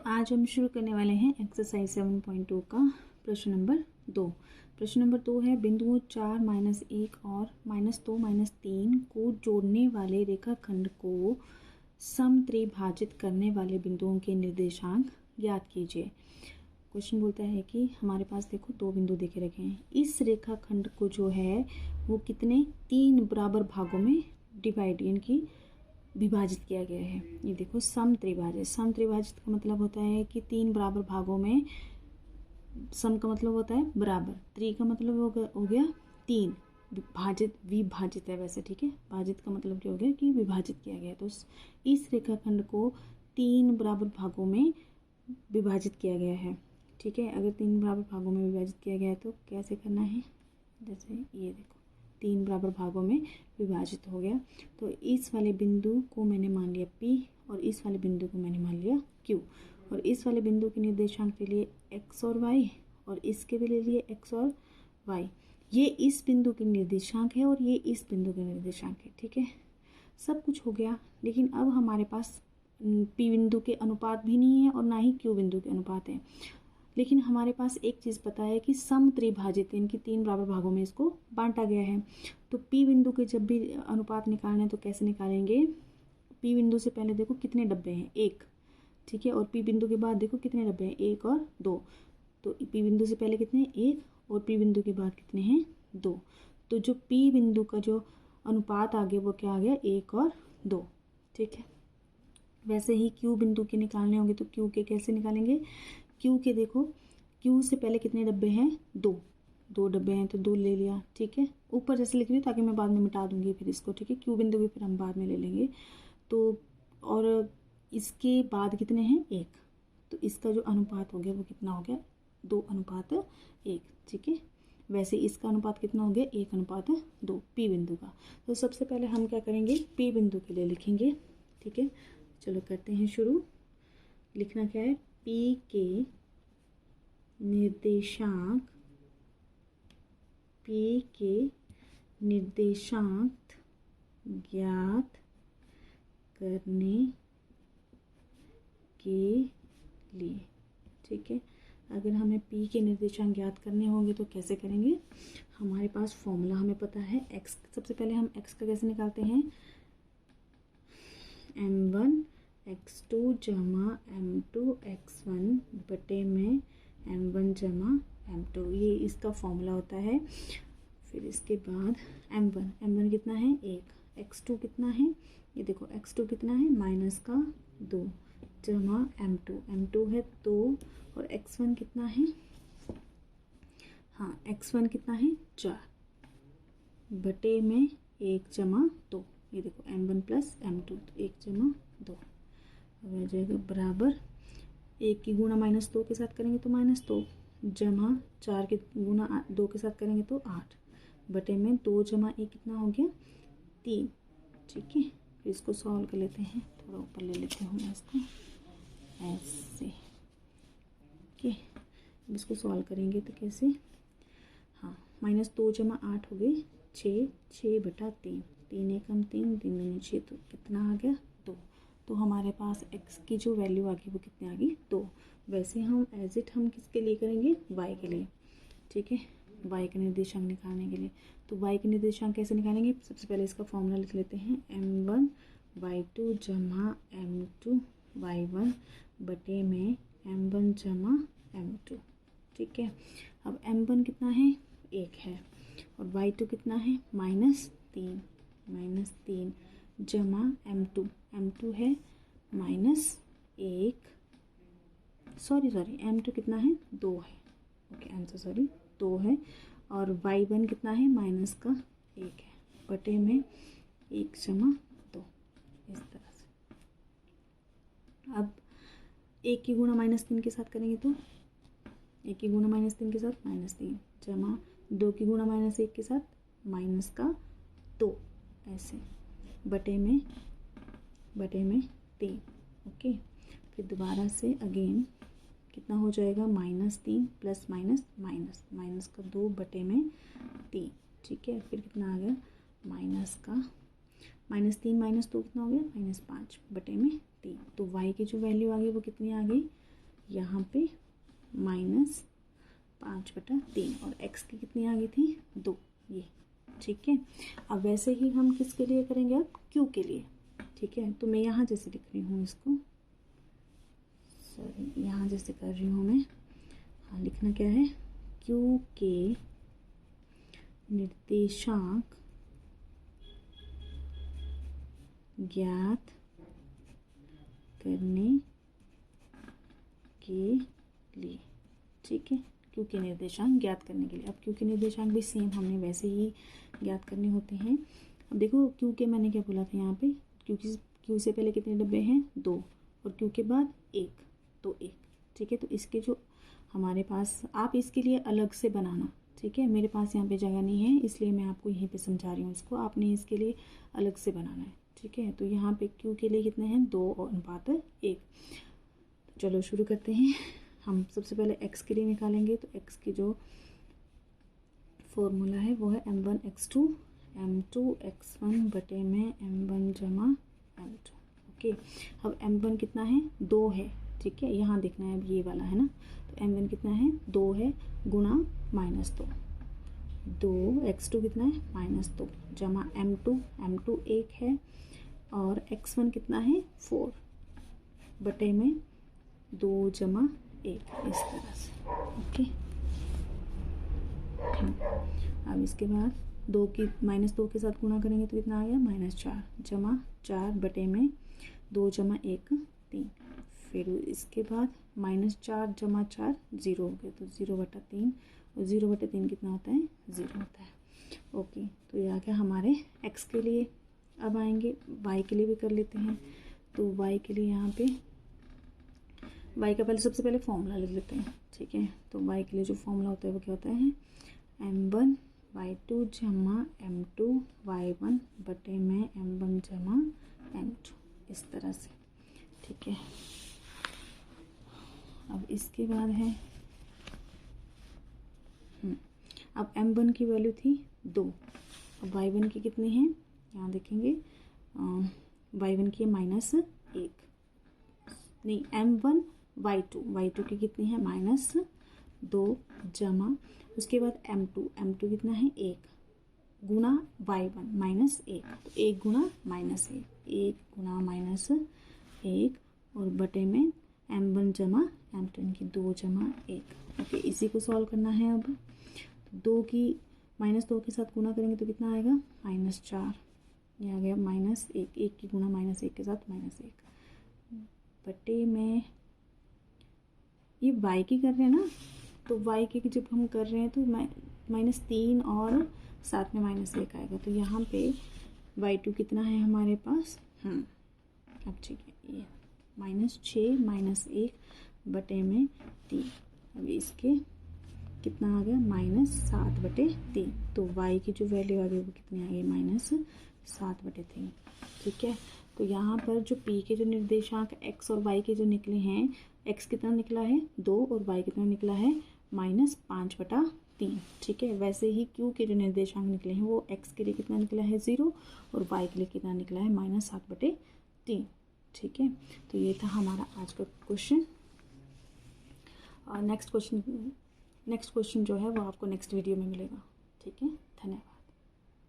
आज हम शुरू करने वाले हैं एक्सरसाइज 7.2 का प्रश्न नंबर 2। प्रश्न नंबर 2 है बिंदुओं 4 -1 और -2 -3 को जोड़ने वाले रेखाखंड को समत्रिभाजित करने वाले बिंदुओं के निर्देशांक ज्ञात कीजिए। क्वेश्चन बोलता है कि हमारे पास देखो दो बिंदु देखे रखे हैं। इस रेखाखंड को जो है वो कितने 3 बराबर भागों में डिवाइड यानी कि विभाजित किया गया है। ये देखो समत्रिभाजित। समत्रिभाजित का मतलब होता है कि 3 बराबर भागों में, सम का मतलब होता है बराबर, त्रि का मतलब हो गया 3, भाजित विभाजित है वैसे, ठीक है। भाजित का मतलब क्या हो गया कि विभाजित किया गया। तो इस रेखाखंड को 3 बराबर भागों में विभाजित किया गया है, ठीक है। अगर 3 बराबर भागों में विभाजित किया गया है तो कैसे करना है, जैसे ये देखो 3 बराबर भागों में विभाजित हो गया। तो इस वाले बिंदु को मैंने मान लिया P और इस वाले बिंदु को मैंने मान लिया Q, और इस वाले बिंदु के निर्देशांक के लिए x और y और इसके भी ले लिए x और y। ये इस बिंदु के निर्देशांक है और ये इस बिंदु के निर्देशांक है, ठीक है। सब कुछ हो गया, लेकिन अब हमारे पास P बिंदु के अनुपात भी नहीं है और ना ही Q बिंदु के अनुपात है। लेकिन हमारे पास एक चीज़ पता है कि समत्रिभाजित यानी कि 3 बराबर भागों में इसको बांटा गया है। तो P बिंदु के जब भी अनुपात निकालने तो कैसे निकालेंगे, P बिंदु से पहले देखो कितने डब्बे हैं, 1, ठीक है। और P बिंदु के बाद देखो कितने डब्बे हैं, 1 और 2। तो P बिंदु से पहले कितने, 1, और P बिंदु के बाद कितने हैं, 2। तो जो P बिंदु का जो अनुपात आ गया वो क्या आ गया, 1 और 2, ठीक है। वैसे ही Q बिंदु के निकालने होंगे तो Q के कैसे निकालेंगे, Q के देखो Q से पहले कितने डब्बे हैं, 2 डब्बे हैं तो 2 ले लिया, ठीक है। ऊपर जैसे लिख रही हूँ ताकि मैं बाद में मिटा दूंगी फिर इसको, ठीक है। Q बिंदु भी फिर हम बाद में ले लेंगे। तो और इसके बाद कितने हैं, 1, तो इसका जो अनुपात हो गया वो कितना हो गया, 2:1, ठीक है। वैसे इसका अनुपात कितना हो गया, 1:2 P बिंदु का। तो सबसे पहले हम क्या करेंगे, P बिंदु के लिए लिखेंगे, ठीक है। चलो करते हैं शुरू। लिखना क्या है, P के निर्देशांक, P के निर्देशांक ज्ञात करने के लिए, ठीक है। अगर हमें P के निर्देशांक ज्ञात करने होंगे तो कैसे करेंगे, हमारे पास फॉर्मूला हमें पता है x। सबसे पहले हम x का कैसे निकालते हैं, m1 x2 जमा m2 x1 बटे में m1 जमा m2, ये इसका फॉर्मूला होता है। फिर इसके बाद m1 कितना है, 1, x2 कितना है, ये देखो x2 कितना है, -2 जमा m2 है 2, और x1 कितना है, हाँ x1 कितना है, 4 बटे में 1 जमा 2, ये देखो m1 + m2, तो 1 जमा 2 हो जाएगा बराबर 1 की गुणा -2 के साथ करेंगे तो -2 जमा 4 के गुणा 2 के साथ करेंगे तो 8 बटे में 2 जमा 1 कितना हो गया, 3, ठीक है। फिर इसको सॉल्व कर लेते हैं, थोड़ा ऊपर ले लेते हूँ मैं इसको ऐसे, ओके। अब इसको सॉल्व करेंगे तो कैसे, हाँ -2 जमा 8 हो गए 6 बटा 3, 3 एकम 3, 3 दूनी 6, तो कितना आ गया, 2। तो हमारे पास x की जो वैल्यू आ गई वो कितनी आ गई, 2। वैसे हम एज इट हम किसके लिए करेंगे, y के लिए, ठीक है। y के निर्देशांक निकालने के लिए, तो y के निर्देशांक कैसे निकालेंगे, सबसे पहले इसका फॉर्मूला लिख लेते हैं, m1 y2 जमा m2 y1 बटे में m1 जमा m2, ठीक है। अब m1 कितना है, 1 है, और y2 कितना है, -3 जमा m2 है -1, m2 कितना है, 2 है, ओके आंसर सॉरी 2 है, और y1 कितना है, -1 है बटे में 1 जमा 2, इस तरह से। अब 1 की गुणा -3 के साथ करेंगे तो 1 की गुणा -3 के साथ -3 जमा 2 की गुणा -1 के साथ -2, ऐसे बटे में 3, ओके। फिर दोबारा से अगेन कितना हो जाएगा, -3 प्लस माइनस का 2 बटे में 3, ठीक है। फिर कितना आ गया, -3 -2 कितना हो गया, -5 बटे में 3। तो y की जो वैल्यू आ गई वो कितनी आ गई, यहाँ पे -5/3 और x की कितनी आ गई थी 2, ये ठीक है। अब वैसे ही हम किसके लिए करेंगे, अब q के लिए, ठीक है। तो मैं यहाँ जैसे लिख रही हूँ इसको, सॉरी यहाँ जैसे कर रही हूँ मैं, हाँ लिखना क्या है, q के निर्देशांक ज्ञात करने के लिए, ठीक है। क्यू के निर्देशांक ज्ञात करने के लिए, अब क्यू के निर्देशांक भी सेम हमने वैसे ही ज्ञात करने होते हैं। अब देखो क्यू के मैंने क्या बोला था यहाँ पे, क्यू से पहले कितने डब्बे हैं 2 और क्यू के बाद 1, तो 1, ठीक है। तो इसके जो हमारे पास, आप इसके लिए अलग से बनाना, ठीक है। मेरे पास यहाँ पे जगह नहीं है इसलिए मैं आपको यहीं पे समझा रही हूँ इसको, आपने इसके लिए अलग से बनाना है, ठीक है। तो यहाँ पे क्यू के लिए कितने हैं 2:1। चलो शुरू करते हैं। हम सबसे पहले x के लिए निकालेंगे, तो x की जो फॉर्मूला है वो है m1x2 m2x1 बटे में m1 जमा m2, ओके। अब m1 कितना है 2 है, ठीक है, यहाँ देखना है, अब ये वाला है ना, तो m1 कितना है 2 है गुणा -2 x2 कितना है -2 जमा m2 1 है और x1 कितना है 4 बटे में 2 जमा 1, इस तरह से, ओके। अब इसके बाद 2 की -2 के साथ गुणा करेंगे तो कितना आ गया -4 जमा 4 बटे में 2 जमा 1 3, फिर इसके बाद -4 जमा 4 0 हो गया, तो 0/3 और 0/3 कितना होता है 0 होता है, ओके। तो ये आ गया हमारे x के लिए। अब आएंगे y के लिए भी कर लेते हैं। तो y के लिए यहाँ पे y का सबसे पहले फॉर्मूला लिख लेते हैं, ठीक है। तो y के लिए जो फॉर्मूला होता है वो क्या होता है, m1 y2 जमा m2 y1 बटे में m1 जमा m2, इस तरह से, ठीक है। अब इसके बाद है अब m1 की वैल्यू थी 2, अब y1 की कितनी है, यहाँ देखेंगे y1 की -1 नहीं, m1 y2 की कितनी है -2 जमा, उसके बाद m2 कितना है 1 गुणा y1 -1, तो 1 गुणा -1 1 गुणा -1 और बटे में m1 जमा m2 की 2 जमा 1, ओके। इसी को सॉल्व करना है। अब 2 की -2 के साथ गुणा करेंगे तो कितना आएगा -4, ये आ गया -1 1 की गुणा -1 के साथ -1 बटे में, ये y की कर रहे हैं ना, तो y की जब हम कर रहे हैं तो -3 और साथ में -1 आएगा, तो यहाँ पे y2 कितना है हमारे पास, अब ठीक है, ये -6 -1 बटे में 3, अब इसके कितना आ गया -7/3, तो y की जो वैल्यू आ गई वो कितनी आ गई -7/3, ठीक है। तो यहाँ पर जो p के जो निर्देशांक x और y के जो निकले हैं, x कितना निकला है 2 और y कितना निकला है -5/3, ठीक है। वैसे ही q के जो निर्देशांक निकले हैं वो x के लिए कितना निकला है 0 और y के लिए कितना निकला है -7/3, ठीक है। तो ये था हमारा आज का क्वेश्चन। नेक्स्ट क्वेश्चन जो है वो आपको नेक्स्ट वीडियो में मिलेगा, ठीक है। धन्यवाद।